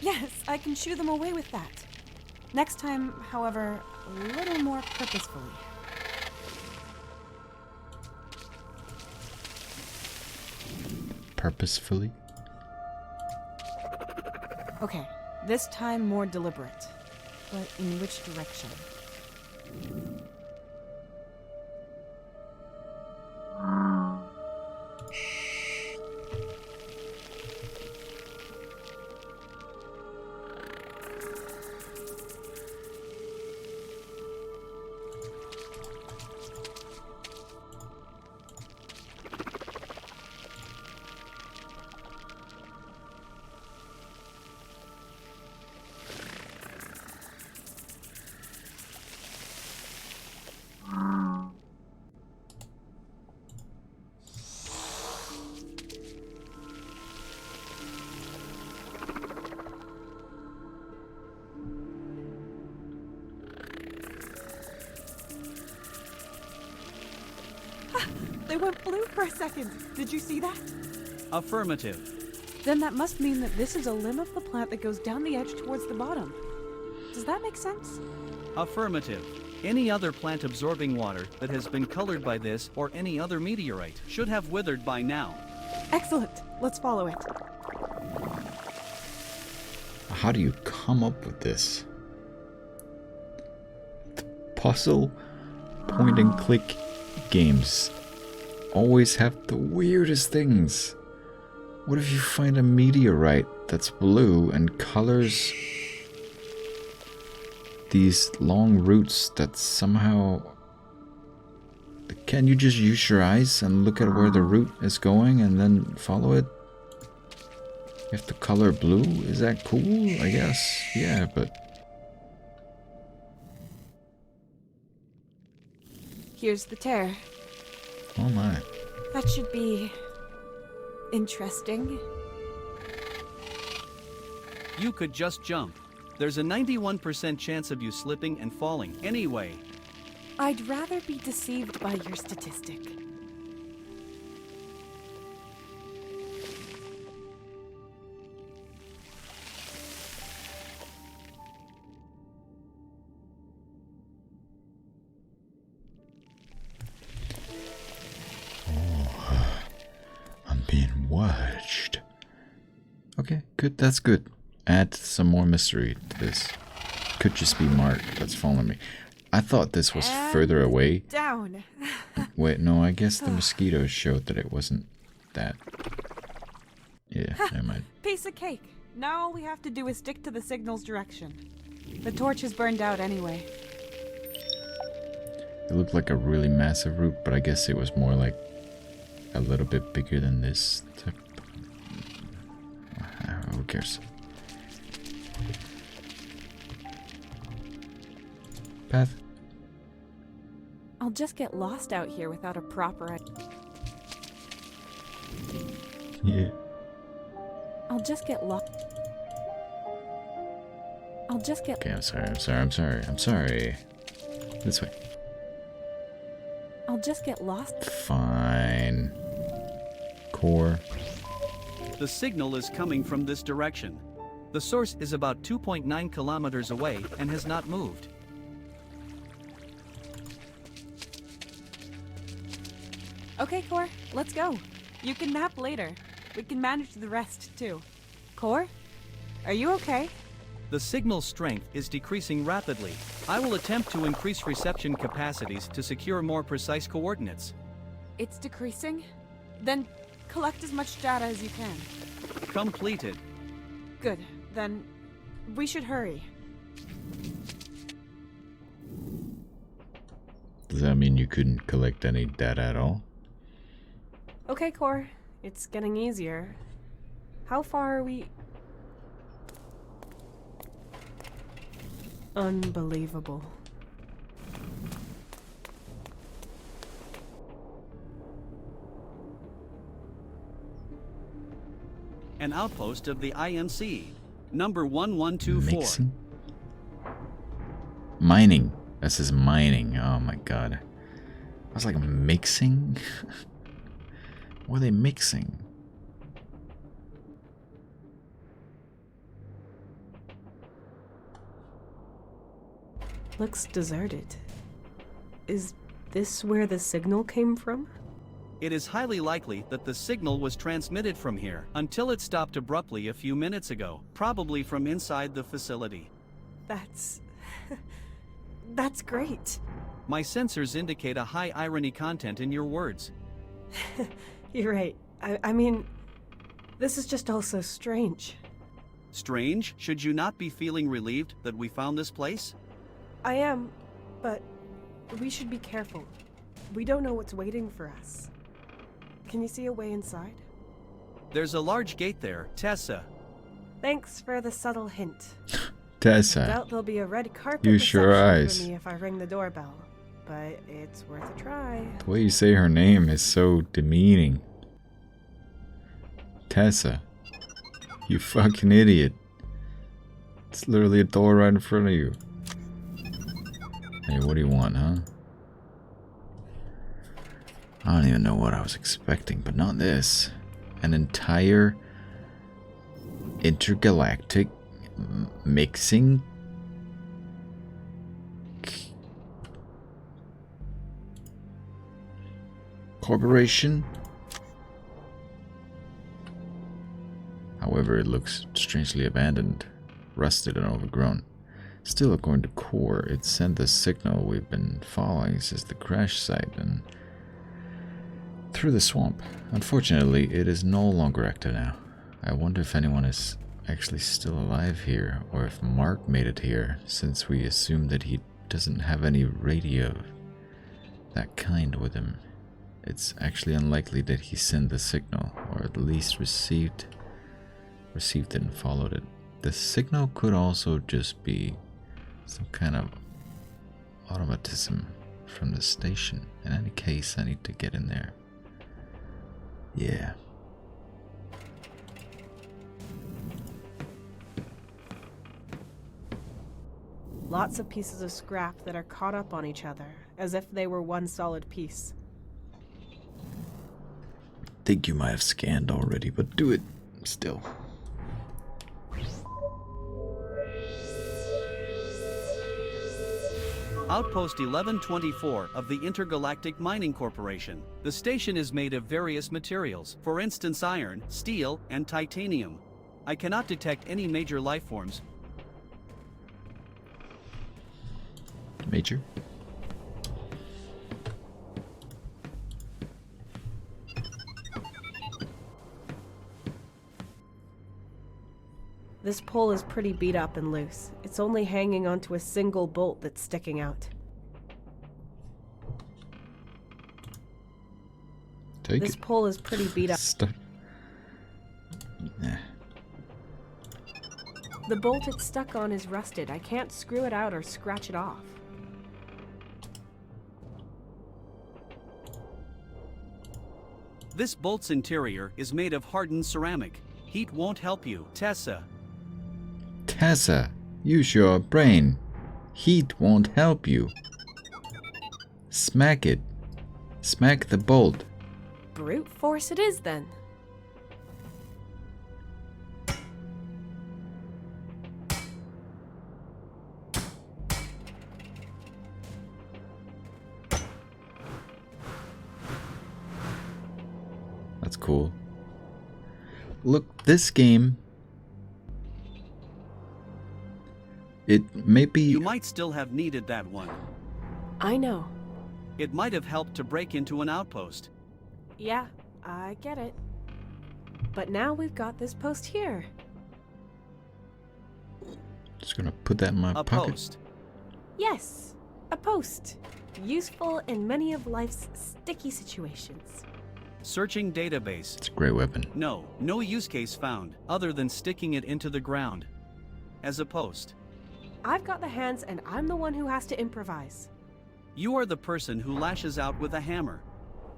Yes, I can shoo them away with that. Next time, however, a little more purposefully. Purposefully? Okay, this time more deliberate. But in which direction? went blue for a second. Did you see that? Affirmative. Then that must mean that this is a limb of the plant that goes down the edge towards the bottom. Does that make sense? Affirmative. Any other plant absorbing water that has been colored by this or any other meteorite should have withered by now. Excellent. Let's follow it. How do you come up with this? The puzzle point and click games always have the weirdest things. What if you find a meteorite that's blue and colors these long roots that somehow... Can you just use your eyes and look at where the root is going and then follow it? If the color blue, is that cool? I guess. Yeah, but... Here's the tear. Oh my. That should be... interesting. You could just jump. There's a 91% chance of you slipping and falling anyway. I'd rather be deceived by your statistic. I'm being watched. Okay, good. That's good. Add some more mystery to this. Could just be Mark that's following me. I thought this was further away. Down. Wait, no, I guess the mosquitoes showed that it wasn't that. Yeah, never mind. Piece of cake. Now all we have to do is stick to the signal's direction. The torch is burned out anyway. It looked like a really massive root, but I guess it was more like a little bit bigger than this. Who cares? Path. I'll just get lost out here without a proper... Yeah. I'll just get lost... I'll just get... Okay, I'm sorry. This way. I'll just get lost... Fine. Core. The signal is coming from this direction. The source is about 2.9 kilometers away and has not moved. Okay, Core, let's go. You can nap later. We can manage the rest, too. Core? Are you okay? The signal strength is decreasing rapidly. I will attempt to increase reception capacities to secure more precise coordinates. It's decreasing? Then collect as much data as you can. Completed. Good. Then we should hurry. Does that mean you couldn't collect any data at all? Okay, Core. It's getting easier. How far are we? Unbelievable. An outpost of the IMC. Number 1124. Mixing? Mining. This is mining. Oh my god. I was like, mixing? What are they mixing? Looks deserted. Is this where the signal came from? It is highly likely that the signal was transmitted from here until it stopped abruptly a few minutes ago, probably from inside the facility. That's... that's great. My sensors indicate a high irony content in your words. You're right. I mean, this is just all so strange. Strange? Should you not be feeling relieved that we found this place? I am, but we should be careful. We don't know what's waiting for us. Can you see a way inside? There's a large gate there, Tessa. Thanks for the subtle hint. Tessa. Doubt there'll be a red carpet Use your reception eyes. for me if I ring the doorbell, but it's worth a try. The way you say her name is so demeaning. Tessa. You fucking idiot. It's literally a door right in front of you. Hey, what do you want, huh? I don't even know what I was expecting, but not this. An entire intergalactic mixing corporation. However, it looks strangely abandoned, rusted and overgrown. Still, according to Core, it sent the signal we've been following since the crash site and through the swamp. Unfortunately, it is no longer active now. I wonder if anyone is actually still alive here, or if Mark made it here, since we assume that he doesn't have any radio of that kind with him. It's actually unlikely that he sent the signal, or at least received it and followed it. The signal could also just be some kind of automatism from the station. In any case, I need to get in there. Yeah. Lots of pieces of scrap that are caught up on each other, as if they were one solid piece. Think you might have scanned already, but do it still. Outpost 1124 of the Intergalactic Mining Corporation. The station is made of various materials, for instance iron, steel, and titanium. I cannot detect any major life forms. Major? This pole is pretty beat up and loose. It's only hanging onto a single bolt that's sticking out. This pole is pretty beat up. Nah. The bolt it's stuck on is rusted. I can't screw it out or scratch it off. This bolt's interior is made of hardened ceramic. Heat won't help you. Tessa, use your brain. Heat won't help you. Smack it. Smack the bolt. Brute force it is then. That's cool. Look, this game, it may be... You might still have needed that one. I know. It might have helped to break into an outpost. Yeah, I get it. But now we've got this post here. Just gonna put that in my A pocket. post. Yes, a post. Useful in many of life's sticky situations. Searching database. It's a great weapon. No use case found, other than sticking it into the ground. As a post. I've got the hands and I'm the one who has to improvise. You are the person who lashes out with a hammer.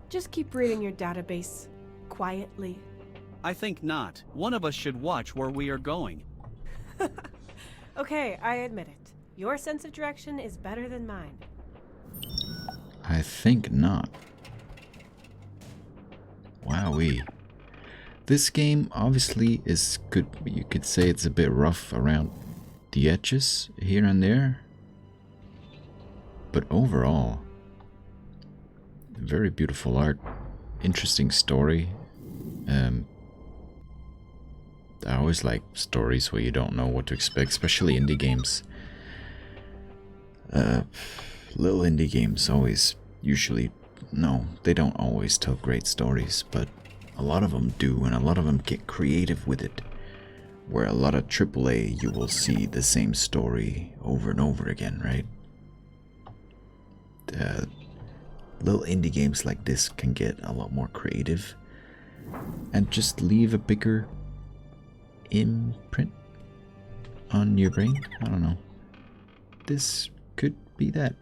Just keep reading your database. Quietly. I think not. One of us should watch where we are going. Okay, I admit it. Your sense of direction is better than mine. I think not. Wowee. This game obviously is good. You could say it's a bit rough around the edges here and there. But overall, very beautiful art, interesting story. I always like stories where you don't know what to expect, especially indie games. Little indie games they don't always tell great stories, but a lot of them do, and a lot of them get creative with it. Where a lot of AAA, you will see the same story over and over again, right? Little indie games like this can get a lot more creative and just leave a bigger imprint on your brain. I don't know. This could be that.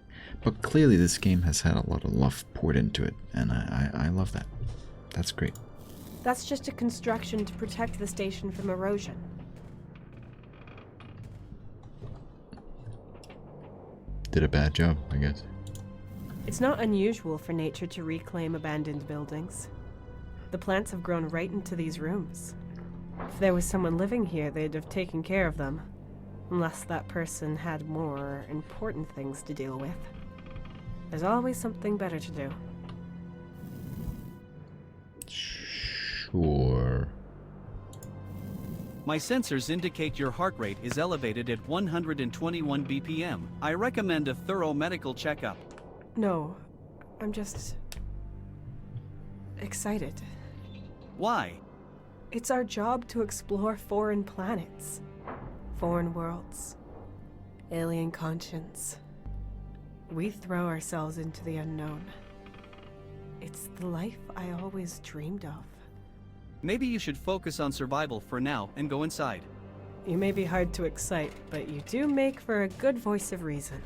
But clearly this game has had a lot of love poured into it, and I love that. That's great. That's just a construction to protect the station from erosion. Did a bad job, I guess. It's not unusual for nature to reclaim abandoned buildings. The plants have grown right into these rooms. If there was someone living here, they'd have taken care of them. Unless that person had more important things to deal with. There's always something better to do. Sure. My sensors indicate your heart rate is elevated at 121 BPM. I recommend a thorough medical checkup. No, I'm just excited. Why? It's our job to explore foreign planets, foreign worlds, alien conscience. We throw ourselves into the unknown. It's the life I always dreamed of. Maybe you should focus on survival for now and go inside. You may be hard to excite, but you do make for a good voice of reason.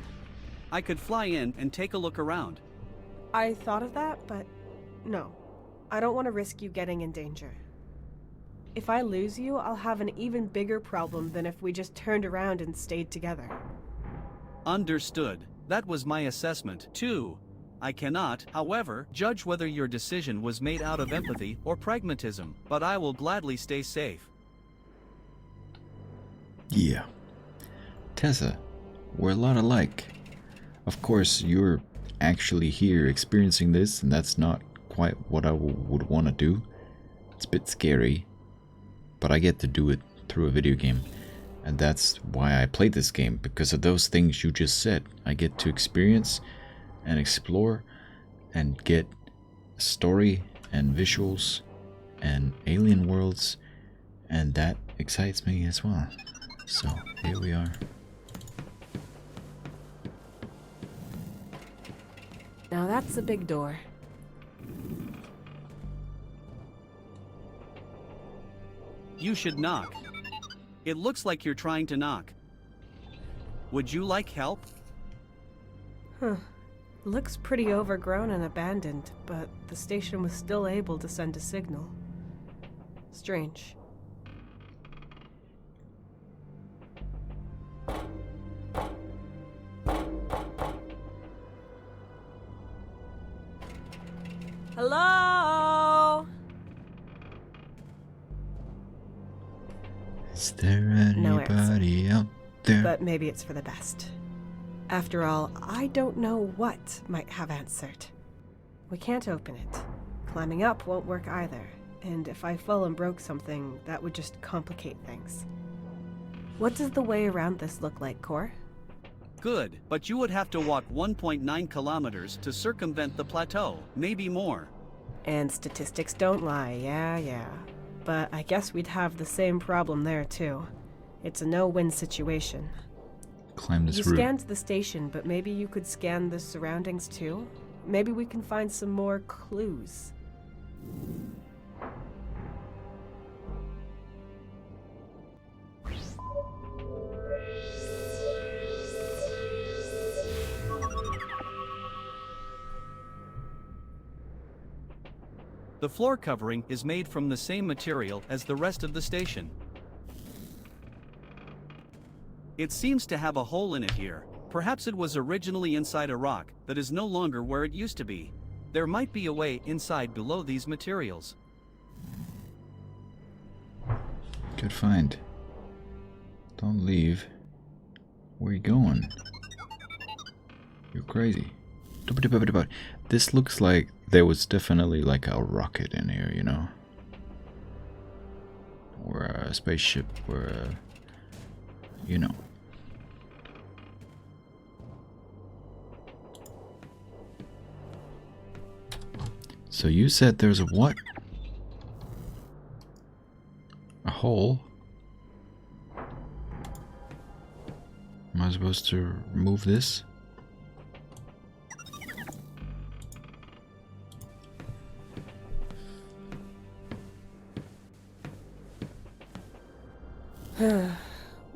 I could fly in and take a look around. I thought of that, but no. I don't want to risk you getting in danger. If I lose you, I'll have an even bigger problem than if we just turned around and stayed together. Understood. That was my assessment, too. I cannot, however, judge whether your decision was made out of empathy or pragmatism, but I will gladly stay safe. Yeah. Tessa, we're a lot alike. Of course, you're actually here experiencing this, and that's not quite what I would want to do. It's a bit scary, but I get to do it through a video game. And that's why I played this game, because of those things you just said. I get to experience and explore and get story and visuals and alien worlds, and that excites me as well. So here we are. Now that's a big door. You should knock. It looks like you're trying to knock. Would you like help? Huh. Looks pretty overgrown and abandoned, but the station was still able to send a signal. Strange. Hello? Is there No anybody out there? But maybe it's for the best. After all, I don't know what might have answered. We can't open it. Climbing up won't work either, and if I fell and broke something, that would just complicate things. What does the way around this look like, Core? Good, but you would have to walk 1.9 kilometers to circumvent the plateau, maybe more. And statistics don't lie, yeah. But I guess we'd have the same problem there, too. It's a no-win situation. Climb this You route. scanned the station, but maybe you could scan the surroundings too? Maybe we can find some more clues. The floor covering is made from the same material as the rest of the station. It seems to have a hole in it here. Perhaps it was originally inside a rock that is no longer where it used to be. There might be a way inside below these materials. Good find. Don't leave. Where you going? You're crazy. This looks like there was definitely like a rocket in here, you know? Or a spaceship, or a... you know. So you said there's a what? A hole? Am I supposed to remove this?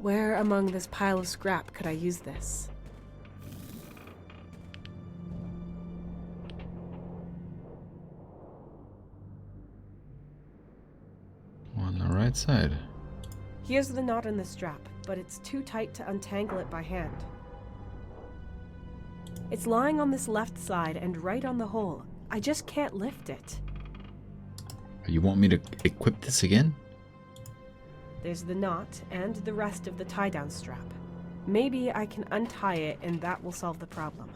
Where among this pile of scrap could I use this? On the right side. Here's the knot in the strap, but it's too tight to untangle it by hand. It's lying on this left side and right on the hole. I just can't lift it. You want me to equip this again? There's the knot and the rest of the tie-down strap. Maybe I can untie it and that will solve the problem.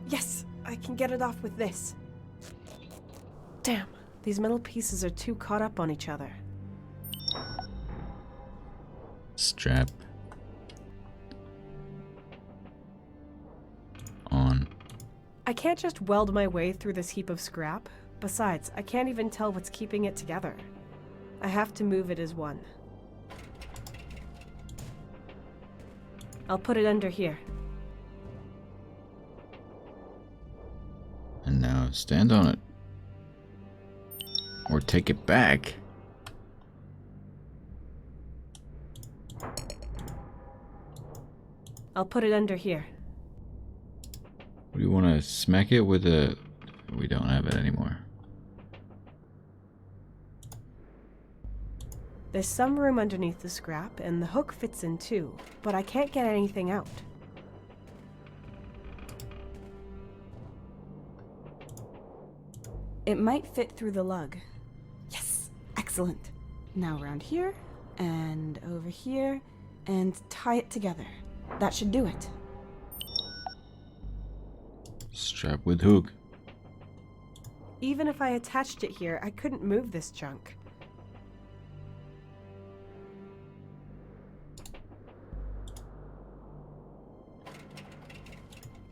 Yes, I can get it off with this. Damn, these metal pieces are too caught up on each other. Strap on. I can't just weld my way through this heap of scrap. Besides, I can't even tell what's keeping it together. I have to move it as one. I'll put it under here. And now stand on it. Or take it back. I'll put it under here. Do you want to smack it with a... We don't have it anymore. There's some room underneath the scrap, and the hook fits in too, but I can't get anything out. It might fit through the lug. Yes! Excellent. Now around here, and over here, and tie it together. That should do it. Strap with hook. Even if I attached it here, I couldn't move this chunk.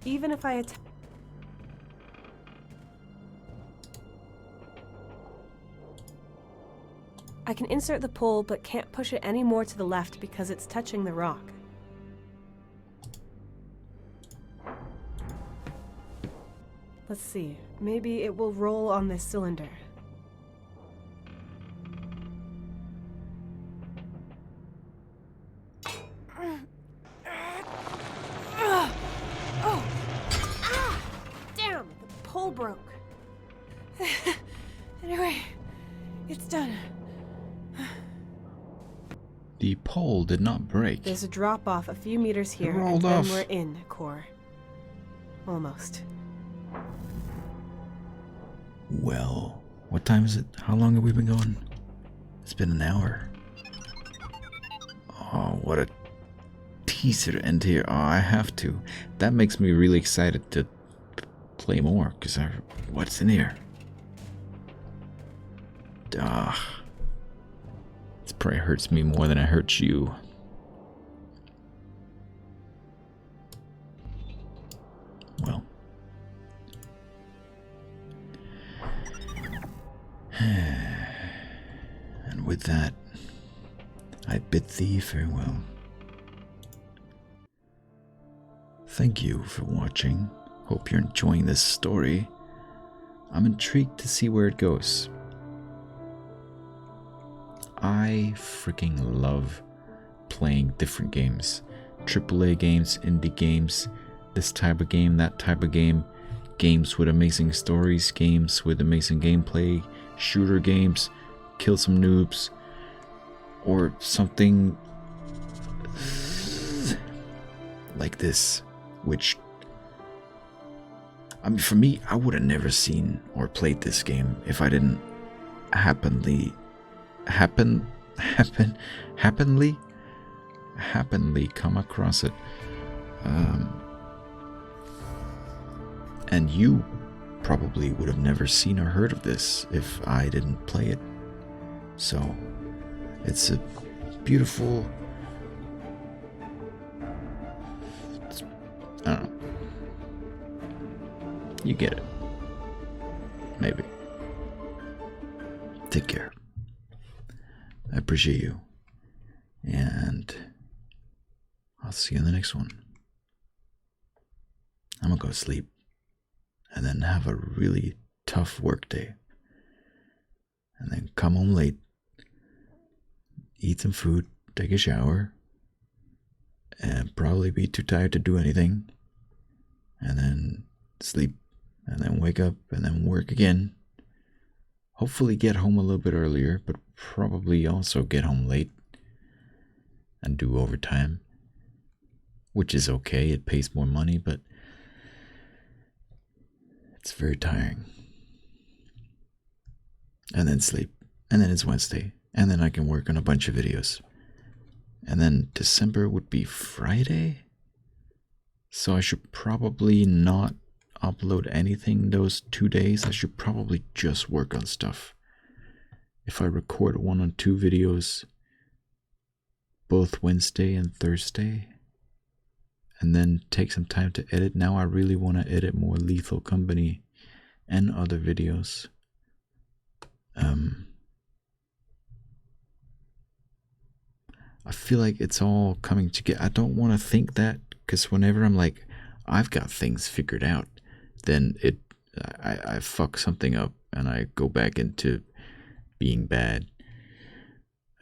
Even if I I can insert the pole, but can't push it any more to the left because it's touching the rock. Let's see, maybe it will roll on this cylinder. Damn, the pole broke. Anyway, it's done. The pole did not break. There's a drop off a few meters here, and rolled then off. we're in, Core. Almost. Well, what time is it? How long have we been going? It's been an hour. Oh, what a teaser to end here. Oh, I have to. That makes me really excited to play more, because what's in here? This probably hurts me more than it hurts you. Well. And with that, I bid thee farewell. Thank you for watching. Hope you're enjoying this story. I'm intrigued to see where it goes. I freaking love playing different games. AAA games, indie games, this type of game, that type of game. Games with amazing stories, games with amazing gameplay, shooter games, kill some noobs, or something like this, which, I mean, for me, I would have never seen or played this game if I didn't happenly come across it. And you probably would have never seen or heard of this if I didn't play it. So, it's a beautiful... I don't know. You get it. Maybe. Take care. I appreciate you. And I'll see you in the next one. I'm gonna go sleep. And then have a really tough work day. And then come home late. Eat some food. Take a shower. And probably be too tired to do anything. And then sleep. And then wake up. And then work again. Hopefully get home a little bit earlier. But probably also get home late. and do overtime, which is okay. It pays more money, but it's very tiring. And then sleep. And then it's Wednesday. And then I can work on a bunch of videos. And then December would be Friday. So I should probably not upload anything those 2 days. I should probably just work on stuff. If I record 1 or 2 videos both Wednesday and Thursday, and then take some time to edit. Now I really want to edit more Lethal Company and other videos. I feel like it's all coming together. I don't want to think that, because whenever I'm like, I've got things figured out, then I fuck something up and I go back into being bad,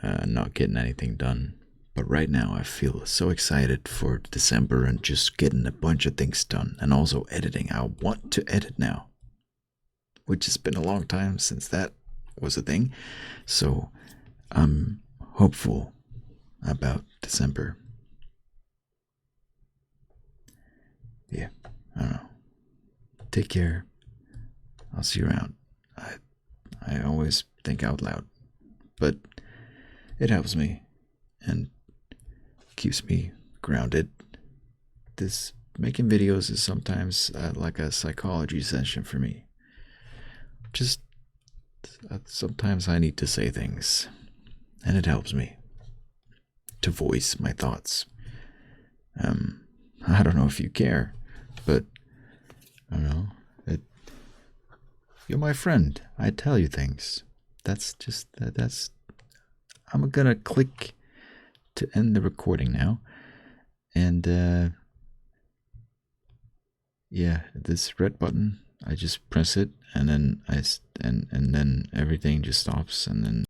not getting anything done. But right now I feel so excited for December and just getting a bunch of things done, and also editing. I want to edit now, which has been a long time since that was a thing. So I'm hopeful about December. Yeah, I don't know. Take care. I'll see you around. I always think out loud, but it helps me and keeps me grounded. This making videos is sometimes like a psychology session for me. Just sometimes I need to say things, and it helps me to voice my thoughts. I don't know if you care, but I don't know. You're my friend. I tell you things. That's I'm gonna click to end the recording now, and yeah, this red button, I just press it, and then and then everything just stops, and then